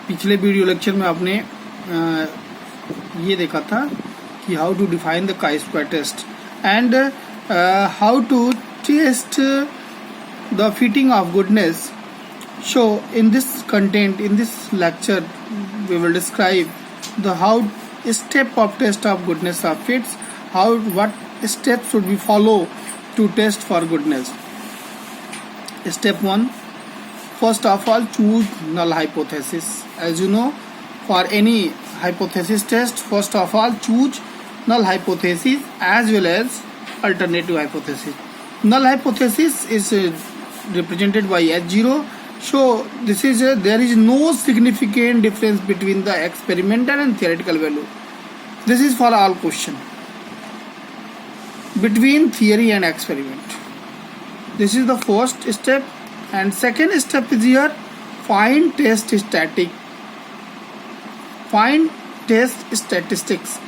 पिछले video lecture में आपने ये देखा था कि how to define the chi square test and how to test the fitting of goodness. So in this content, in this lecture, we will describe the how step of test of goodness of fits, what steps should we follow to test for goodness. Step 1, first of all, choose null hypothesis. As you know, for any hypothesis test, first of all choose null hypothesis as well as alternative hypothesis. Null hypothesis is represented by H0. So this is there is no significant difference between the experimental and theoretical value. This is for all question between theory and experiment. This is the first step, and second step is here find test static. Find test statistics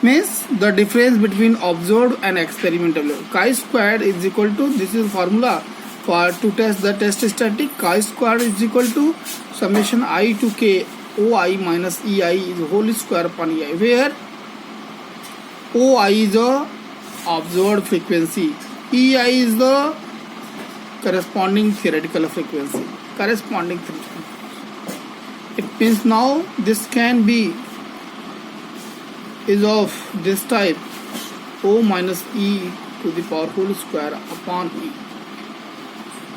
means the difference between observed and experimental value. Chi squared is equal to, this is formula for to test the test static. Chi squared is equal to summation I to k oi minus ei is whole square upon ei, where oi is the observed frequency, ei is the corresponding theoretical frequency. It means now this can be is of this type, o minus e to the power whole square upon e.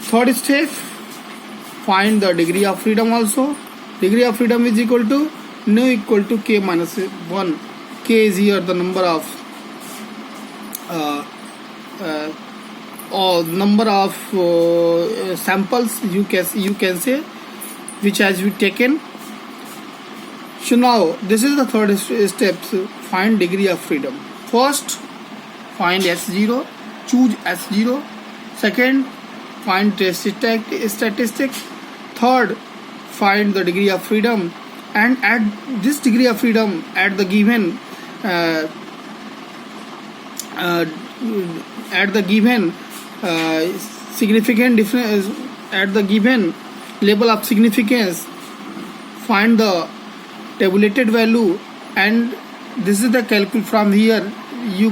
Third step, find the degree of freedom also. Degree of freedom is equal to nu equal to k minus 1. K is here the number of samples you can say which has been taken. So now this is the third step, find degree of freedom. First, find S0, choose S0. Second, find test statistics. Third, find the degree of freedom, and at this degree of freedom at the given significant difference, at the given level of significance, find the tabulated value, and this is the from here you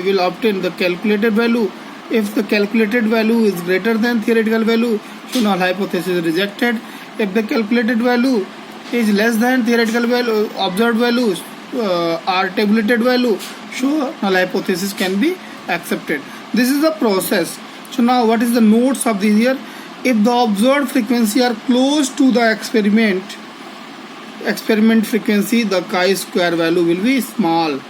will obtain the calculated value. If the calculated value is greater than theoretical value, so null hypothesis is rejected. If the calculated value is less than theoretical value, observed values or tabulated value, so null hypothesis can be accepted. This is the process. So now what is the notes of this here? If the observed frequency are close to the experiment frequency, the chi square value will be small.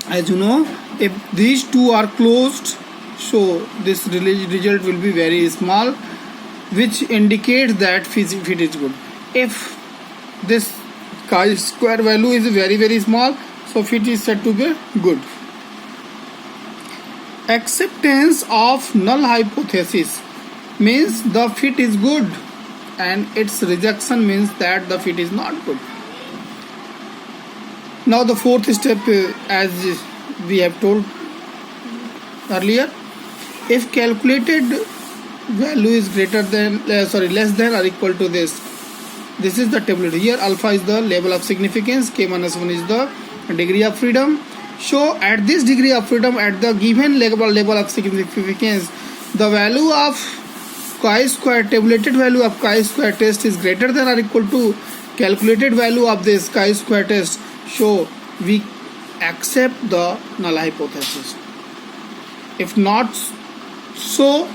As you know, if these two are closed, so this result will be very small, which indicates that fit is good. If this chi square value is very small, so fit is said to be good. Acceptance of null hypothesis means the fit is good, and its rejection means that the fit is not good. Now the fourth step, as we have told earlier, if calculated value is greater than less than or equal to this is the tabulated. Here alpha is the level of significance, k minus 1 is the degree of freedom. So at this degree of freedom, at the given level of significance, the value of chi square, tabulated value of chi square test is greater than or equal to calculated value of this chi square test. So we accept the null hypothesis. If not so,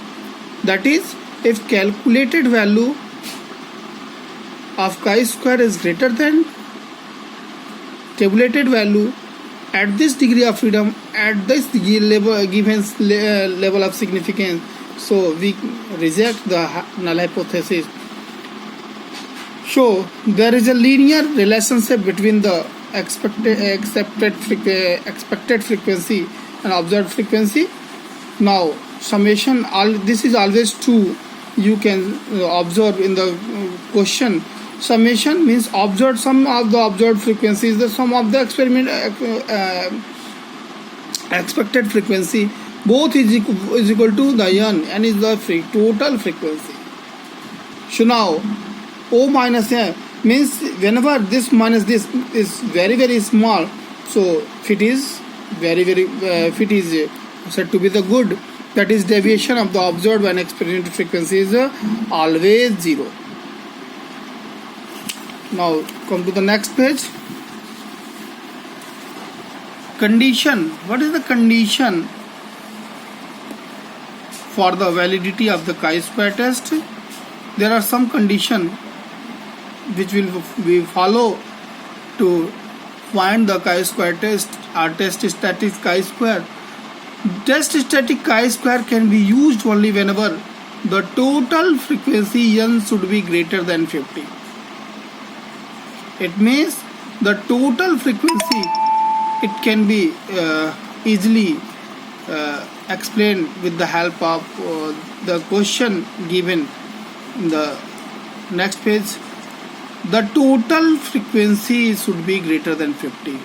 that is, if calculated value of chi square is greater than tabulated value at this degree of freedom, at this given level of significance, so we reject the null hypothesis. So there is a linear relationship between the expected frequency and observed frequency. Now summation, this is always true. You can observe in the question. Summation means observed sum of the observed frequency is the sum of the expected frequency. Both is equal to the n is the total frequency. So now O minus means whenever this minus this is very very small, so fit is very very fit is said to be the good. That is deviation of the observed when experimental frequency is always 0. Now come to the next page. Condition. What is the condition for the validity of the chi-square test? There are some condition which will we follow to find the chi-square test or test static chi-square. Test static chi-square can be used only whenever the total frequency n should be greater than 50. It means the total frequency, it can be easily explained with the help of the question given in the next page. The total frequency should be greater than 50.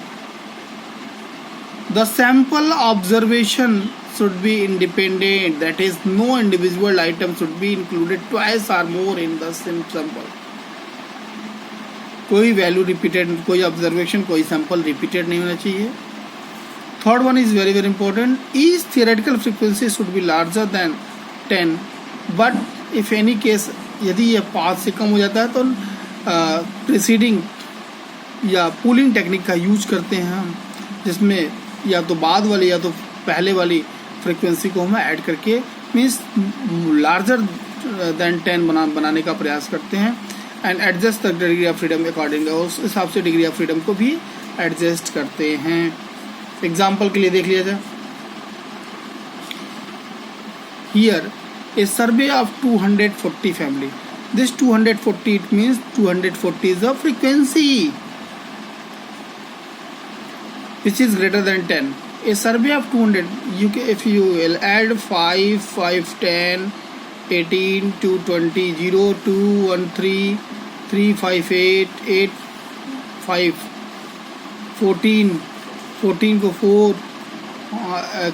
The sample observation should be independent, that is no individual item should be included twice or more in the same sample. कोई value repeated, कोई observation, कोई sample repeated नहीं होना चाहिए. Third one is very very important. Each theoretical frequency should be larger than 10, but if any case यदि ये 5 से कम हो जाता है तो प्रीसीडिंग या पूलिंग टेक्निक का यूज करते हैं हम, जिसमें या तो बाद वाली या तो पहले वाली फ्रीक्वेंसी को हम ऐड करके मीन्स लार्जर देन 10 बनाने का प्रयास करते हैं. And adjust the degree of freedom according, उस हिसाब से डिग्री ऑफ फ्रीडम को भी एडजस्ट करते हैं. एग्जाम्पल के लिए देख लिया जाए. Here A survey of 240 family. This 240, it means 240 is the frequency which is greater than 10. A survey of 200, if you will add 5, 5, 10, 18, 220, 0, 2, 1, 3, 3, 5, 8, 8, 5, 14, 14 को 4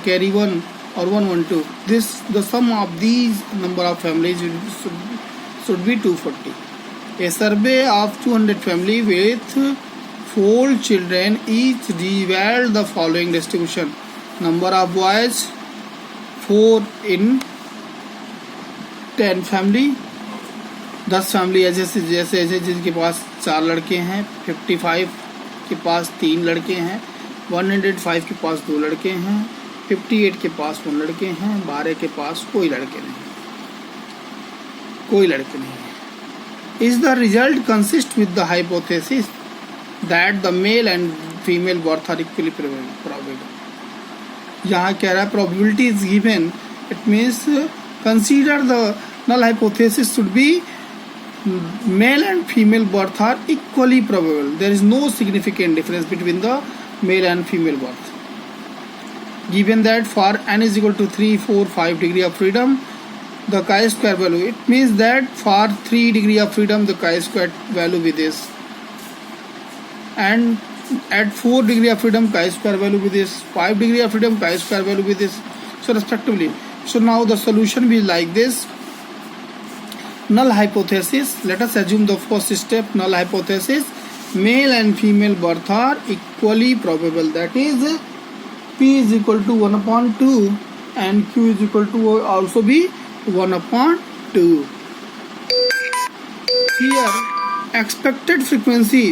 carry 1 or 1, 1, 2. This the sum of these number of families should be 240. A survey of 200 family with 4 children each revealed the following distribution. Number of boys 4 in 10 family. 10 family जैसे जिनके पास 4 लड़के हैं, 55 के पास 3 लड़के हैं, 105 के पास 2 लड़के हैं, 58 के पास 1 लड़के हैं, 12 के पास कोई लड़के नहीं. Is the result consist with the hypothesis that the male and female birth are equally probable. यहाँ कह रहा है probability is given. It means consider the null hypothesis should be male and female birth are equally probable. There is no significant difference between the male and female birth. Given that for n is equal to 3, 4, 5 degree of freedom, the chi-square value, it means that for 3 degree of freedom the chi-square value will be this, and at 4 degree of freedom chi-square value will be this, 5 degree of freedom chi-square value will be this, so respectively. So now the solution will be like this. Null hypothesis, let us assume the first step. Null hypothesis, male and female birth are equally probable, that is P is equal to 1/2 and Q is equal to also be 1/2. Here expected frequency,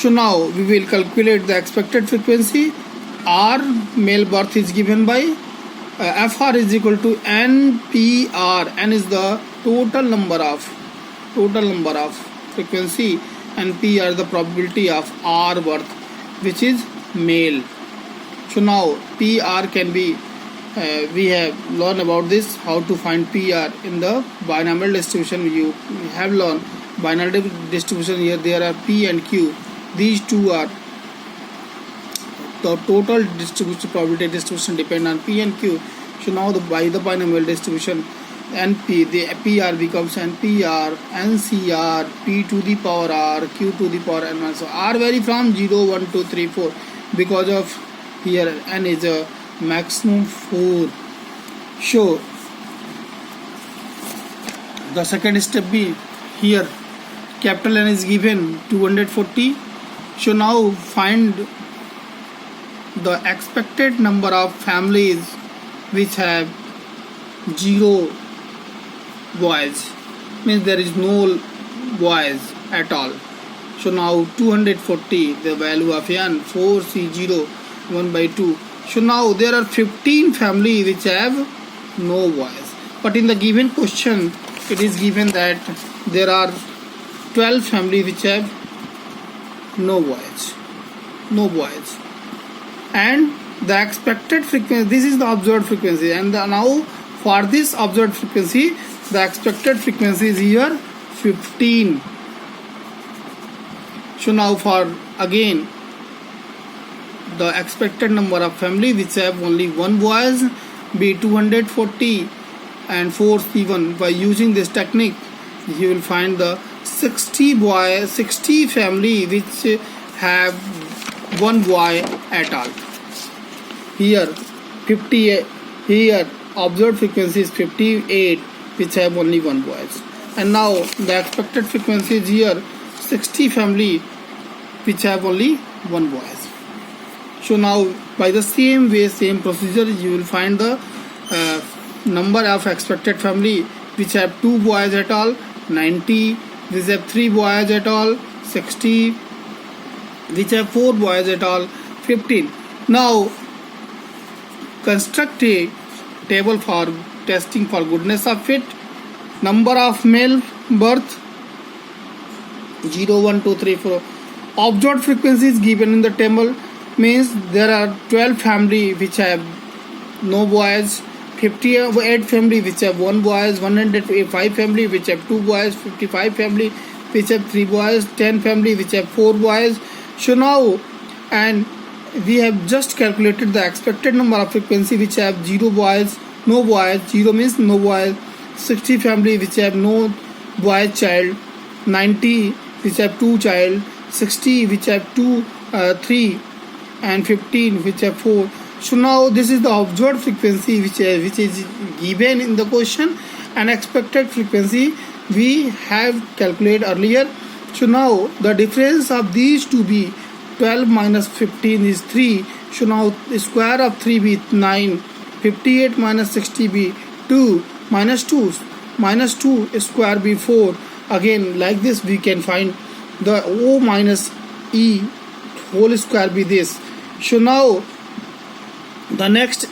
so now we will calculate the expected frequency. R male birth is given by FR is equal to NPR. N is the total number of frequency and PR the probability of R birth, which is male. So now PR can be we have learned about this, how to find PR in the binomial distribution. You have learned binomial distribution. Here there are P and Q. These two are the total distribution, probability distribution depend on P and Q. So now by the binomial distribution, NP, the PR becomes NPR, NCR, P to the power R, Q to the power N. So R vary from 0, 1, 2, 3, 4 because of here N is a maximum 4. So the second step be here capital N is given 240. So now find the expected number of families which have 0 boys, means there is no boys at all. So now 240, the value of n, 4C0, 1 by 2. So now there are 15 families which have no boys. But in the given question, it is given that there are 12 families which have no boys. No boys. And the expected frequency, this is the observed frequency. And now for this observed frequency, the expected frequency is here 15. So now for again the expected number of family which have only one boys be 240 and 4C1. By using this technique, you will find the 60 family which have one boy at all. Here 58, here observed frequency is 58 which have only one boys. And now the expected frequency is here 60 family which have only one boys. So now by the same way, same procedure, you will find the number of expected family which have 2 boys at all, 90, which have 3 boys at all, 60, which have 4 boys at all, 15. Now construct a table for testing for goodness of fit. Number of male birth 0, 1, 2, 3, 4. Observed frequency is given in the table, means there are 12 family which have no boys, 58 family which have 1 boys, 105 family which have 2 boys, 55 family which have 3 boys, 10 family which have 4 boys. So now, and we have just calculated the expected number of frequency which have 0 boys, no boys, 0 means no boys, 60 family which have no boy child, 90 which have 2 child, 60 which have 2, 3 and 15 which have 4. So now this is the observed frequency which is given in the question, and expected frequency we have calculated earlier. So now the difference of these two be 12 minus 15 is 3. So now the square of 3 be 9. 58 minus 60 be 2. Minus 2 square be 4. Again like this we can find the O minus E whole square be this. So now the next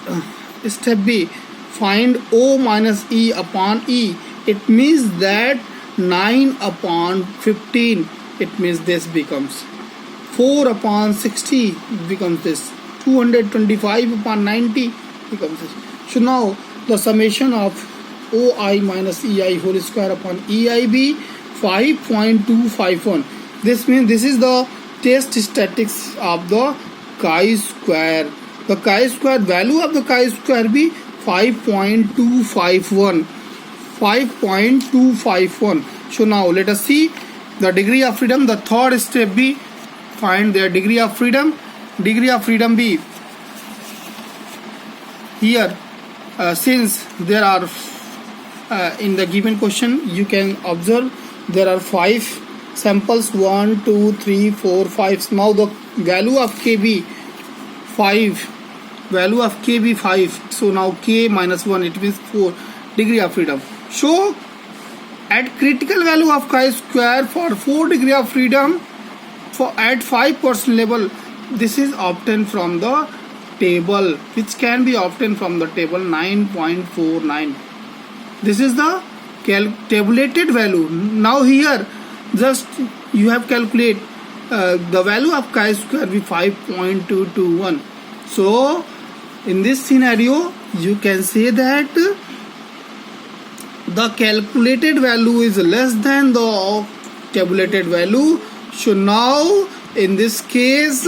step be find O minus E upon E. It means that 9 upon 15, it means this becomes 4 upon 60 becomes this, 225 upon 90 becomes this. So now the summation of OI minus EI whole square upon EIB 5.251. This means this is the test statistics of the chi-square. The chi-square value of the chi-square be 5.251. 5.251. So now let us see the degree of freedom. The third step be find their degree of freedom. Degree of freedom be here since there are in the given question you can observe there are 5 samples, 1, 2, 3, 4, 5. Now the value of k be 5. Value of k be 5. So now k minus 1, it means 4. Degree of freedom. So at critical value of chi-square for 4 degree of freedom for at 5% level, this is obtained from the table, which can be obtained from the table 9.49. This is the tabulated value. Now here just you have calculate the value of chi-square be 5.221. So in this scenario you can say that the calculated value is less than the tabulated value. So now in this case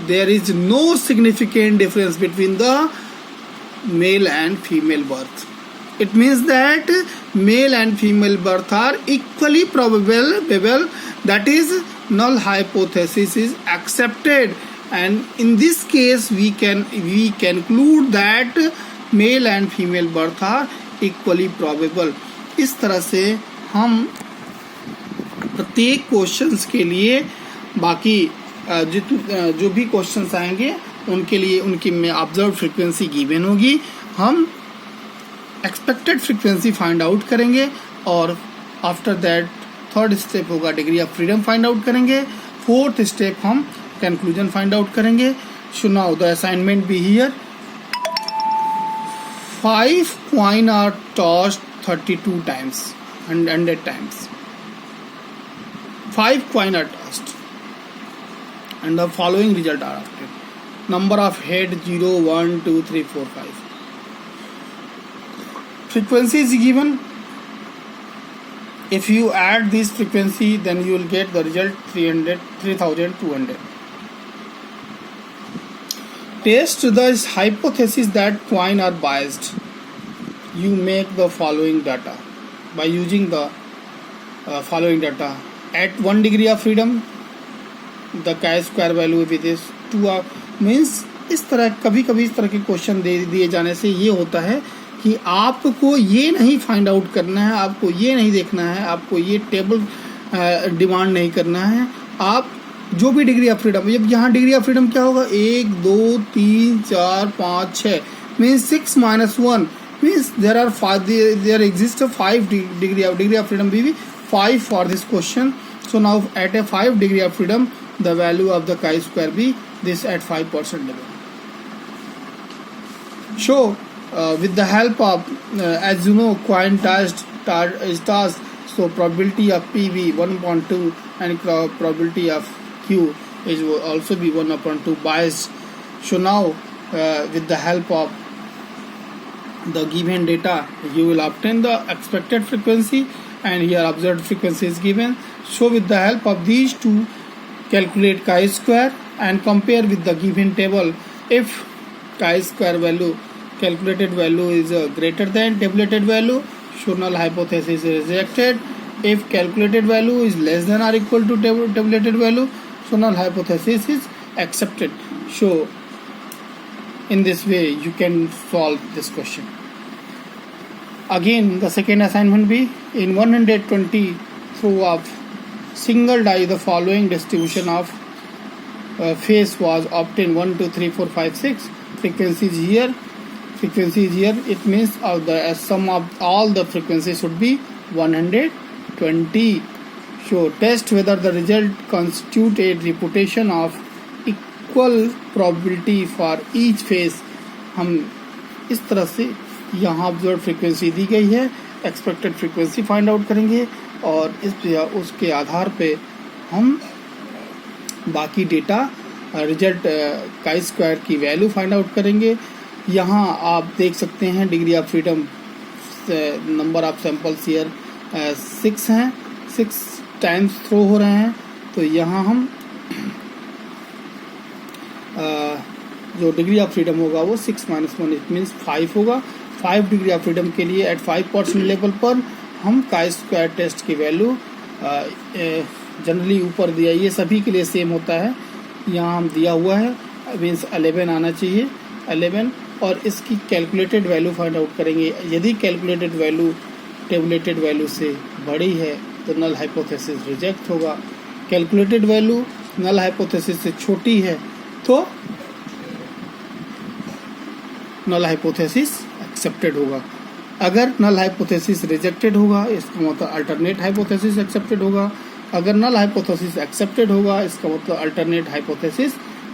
there is no significant difference between the male and female birth. It means that male and female birth are equally probable. That is, null hypothesis is accepted, and in this case we conclude that male and female birth are equally probable. इस तरह से हम प्रत्येक questions के लिए बाकी जो भी क्वेश्चंस आएंगे उनके लिए उनकी में ऑब्जर्व फ्रीक्वेंसी गिवन होगी। हम एक्सपेक्टेड फ्रीक्वेंसी फाइंड आउट करेंगे और आफ्टर दैट थर्ड स्टेप होगा degree of freedom find out करेंगे। फोर्थ स्टेप हम कंक्लूजन फाइंड आउट करेंगे। So now the assignment be here. 5 coins are tossed 32 times and 100 times. 5 coins are tossed and the following result are obtained. Number of head 0, 1, 2, 3, 4, 5. Frequency is given. If you add this frequency, then you will get the result 3200. Test the hypothesis that coins are biased. You make the following data by using the following data. At 1 degree of freedom, the chi-square value with is 2 means इस तरह कभी कभी इस तरह के question दे दिए जाने से ये होता है कि आपको ये नहीं फाइंड आउट करना है, आपको ये नहीं देखना है, आपको ये टेबल डिमांड नहीं करना है। आप जो भी डिग्री ऑफ फ्रीडम, अब यहाँ डिग्री ऑफ फ्रीडम क्या होगा 1 2 3 4 5 6 means 6 - 1 means there are 5, there exist 5 degree of freedom भी 5 for this question. So now at a 5 degree of freedom the value of the chi square be this at 5% level. So with the help of as you know coin tossed is tossed, so probability of P be 1/2 and probability of Q is also be 1/2 biased. So now with the help of the given data you will obtain the expected frequency and here observed frequency is given. So with the help of these two calculate chi square and compare with the given table. If chi square value calculated value is greater than tabulated value, so null hypothesis is rejected. If calculated value is less than or equal to tabulated value, so null hypothesis is accepted. So in this way you can solve this question. Again the second assignment be in 120 through of single die the following distribution of phase was obtained 1 2 3 4 5 6. Frequency is here. It means the sum of all the frequencies should be 120. So test whether the result constitute a reputation of equal probability for each phase. हम इस तरह से यहाँ observe frequency दी गई है, expected frequency find out करेंगे और उसके आधार पे हम बाकी डेटा रिजल्ट chi स्क्वायर की वैल्यू फाइंड आउट करेंगे। यहाँ आप देख सकते हैं degree of freedom number of samples here 6 हैं, 6 टाइम्स थ्रो हो रहे हैं। तो यहाँ हम जो डिग्री ऑफ फ्रीडम होगा वो 6 - 1 इट मीन्स 5 होगा। 5 डिग्री ऑफ फ्रीडम के लिए एट 5% लेवल पर हम chi स्क्वायर टेस्ट की वैल्यू जनरली ऊपर दिया, ये सभी के लिए सेम होता है, यहाँ हम दिया हुआ है मीन्स 11 आना चाहिए 11 और इसकी कैलकुलेटेड वैल्यू फाइंड आउट करेंगे। यदि कैलकुलेटेड वैल्यू टेबुलेटेड वैल्यू से बड़ी है तो नल हाइपोथेसिस रिजेक्ट होगा। कैलकुलेटेड वैल्यू नल हाइपोथेसिस से छोटी है तो नल हाइपोथेसिस एक्सेप्टेड होगा। अगर नल हाइपोथेसिस रिजेक्टेड होगा इसका मतलब अल्टरनेट हाइपोथेसिस एक्सेप्टेड होगा। अगर नल हाइपोथेसिस एक्सेप्टेड होगा इसका मतलब अल्टरनेट हाइपोथेसिस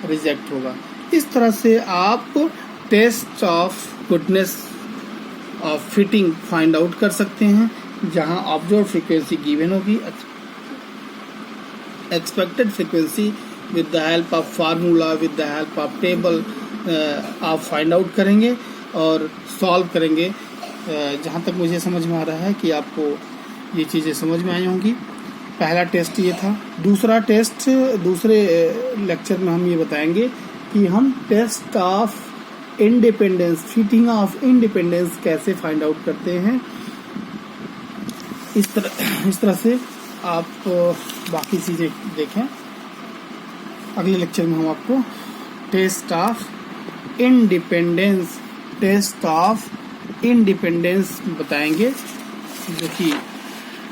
रिजेक्ट होगा। इस तरह से आप test of goodness of fitting find out कर सकते हैं, जहां ऑब्जर्व फ्रीक्वेंसी गिवन होगी, expected frequency with the help of formula with the help of table आप फाइंड आउट करेंगे और सॉल्व करेंगे। जहाँ तक मुझे समझ में आ रहा है कि आपको ये चीज़ें समझ में आई होंगी। पहला टेस्ट ये था। दूसरा टेस्ट दूसरे लेक्चर में हम ये बताएंगे कि हम test of independence, fitting of independence कैसे फाइंड आउट करते हैं। इस तरह से आप बाकी चीज़ें देखें। अगले लेक्चर में हम आपको टेस्ट ऑफ इंडिपेंडेंस बताएंगे, जो कि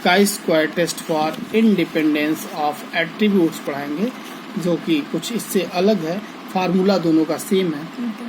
chi square test for independence of attributes पढ़ाएंगे, जो कि कुछ इससे अलग है, फार्मूला दोनों का सेम है।